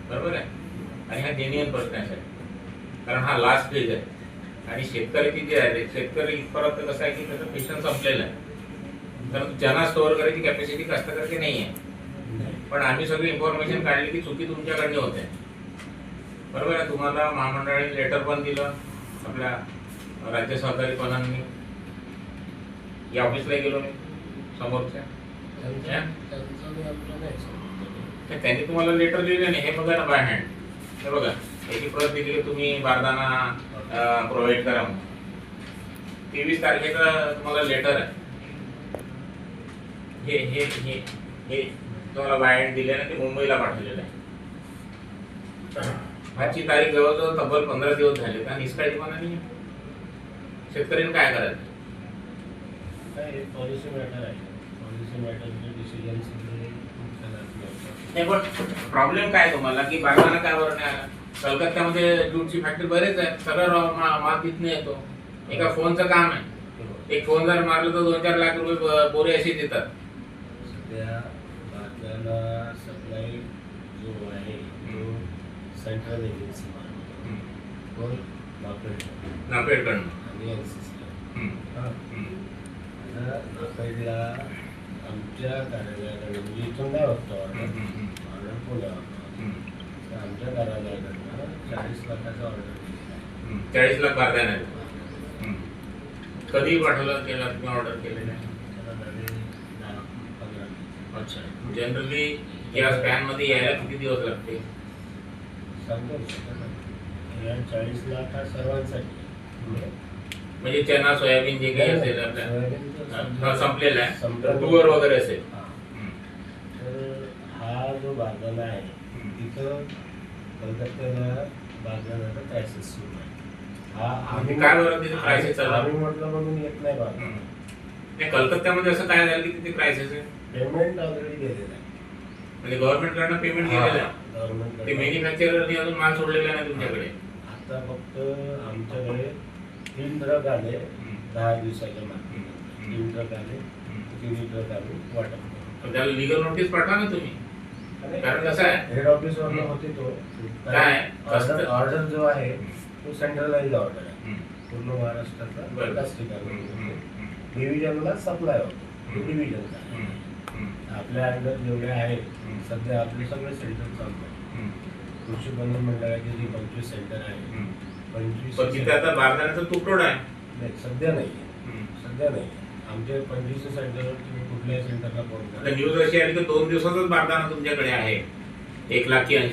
बरोबर आहे. आणि हा जेन्युइन प्रश्न आहे साहेब, कारण हा लास्ट फेज आहे. आणि शेतकऱ्याची जी आहे शेतकरी इथपर्यंत कसं आहे की त्याचं पेशन्स संपलेलं आहे, कारण ज्यांना स्टोअर करायची कॅपॅसिटी कष्टकर्ते नाही आहे. पण आम्ही सगळी इन्फॉर्मेशन काढली की चुकी तुमच्याकडनं होते. बरोबर आहे. तुम्हाला महामंडळाने लेटर पण दिलं, आपल्या राज्य सहकारी पणांनी. या ऑफिसला गेलो मी समोरच्या, त्यांनी तुम्हाला लेटर दिले नाही. हे बघा ना बाय हँड, हे बघा याची प्रत दिली, तुम्ही बारदाना प्रोव्हाइड करा म्हणून. 23 तारखेचा तुम्हाला लेटर आहे. हे हे हे हे तुम्हाला बाय हँड दिले ना, ते मुंबईला पाठवलेलं आहे. आजची तारीख जवळजवळ तब्बल 15 दिवस झाले. का निष्काळजीपणा नाही? शेतकऱ्यांनी काय करायचं? पॉलिसी मॅटर आहे. पॉलिसी मॅटरचे डिसिजन नाही, पण प्रॉब्लेम काय तुम्हाला की बारदाना काय बरं नाही आला? कलकत्त्यामध्ये ज्यूटची फॅक्टरी बरेच आहे, सगळं माल तिथनं येतो. एका फोनचं काम आहे, एक फोन जर मारलं तर 2-4 लाख रुपये बोरे असे देतात. सध्या भारताला सप्लाय जो आहे तो सेंट्रल एजन्सी कोण नापेडकडनं. आणि नापेडला आमच्या कार्यालयाकडे म्हणजे इथून काय होतं ऑर्डर पुण्यावर, आमच्या कार्यालयाकडनं 40 लाखाचा ऑर्डर दिला. 40 लाख बारदाना. कधी पाठवलं केलं तुम्ही ऑर्डर केलेलं आहे? अच्छा. जनरली या स्पॅन मध्ये यायला किती दिवस लागते? सांगतो 40 लाख हा सर्वांसाठी, म्हणजे चना सोयाबीन जे काही असेल आपल्या संपलेलं आहे, तुवर वगैरे असेल. तर हा जो बारदाना आहे तिथं कलकत्त्याला बारदानाचा क्रायसिस सुरू आहे. हा आम्ही काय बरं तिथे क्रायसिस चालू आहे? आम्ही म्हटलं म्हणून येत नाही बारदाना. नाही, कलकत्त्यामध्ये असं काय झालं की तिथे क्रायसिस आहे? पेमेंट ऑलरेडी गेलेलं आहे. म्हणजे गव्हर्नमेंट कडनं पेमेंट गेलेलं आहे, ते गव्हर्नमेंट मॅन्युफॅक्चररने अजून माल सोडलेला नाही तुमच्याकडे. आता फक्त आमच्याकडे 3 ट्रक आले 10 दिवसाच्या मागे. 3 ट्रक आले, 3 ट्रक आले वाटप करून. पण त्याला लीगल नोटीस पाठवा ना तुम्ही. कारण कसं आहे, हेड ऑफिस वरनं होते तो काय ऑर्डर जो आहे तो सेंट्रलाइज ऑर्डर आहे, पूर्ण महाराष्ट्राचा बरं. एकाच ठिकाणी. डिव्हिजनला सप्लाय होतो, डिव्हिजनचा. आपल्या अंडर जेवढे आहेत सध्या आपले सगळे सेंटर चालू आहे. कृषी बंधन मंडळाचे जे 25 सेंटर आहे, 25 पण तिथे आता बारदाण्याचा तुटवडा आहे. नाही, सध्या नाही, सध्या नाही. आमचे 25 सेंटरवर तुम्ही कुठल्याही सेंटरला फोन करा. न्यूज अशी आली की 2 दिवसाचाच बारदाना तुमच्याकडे आहे, 1,80,000.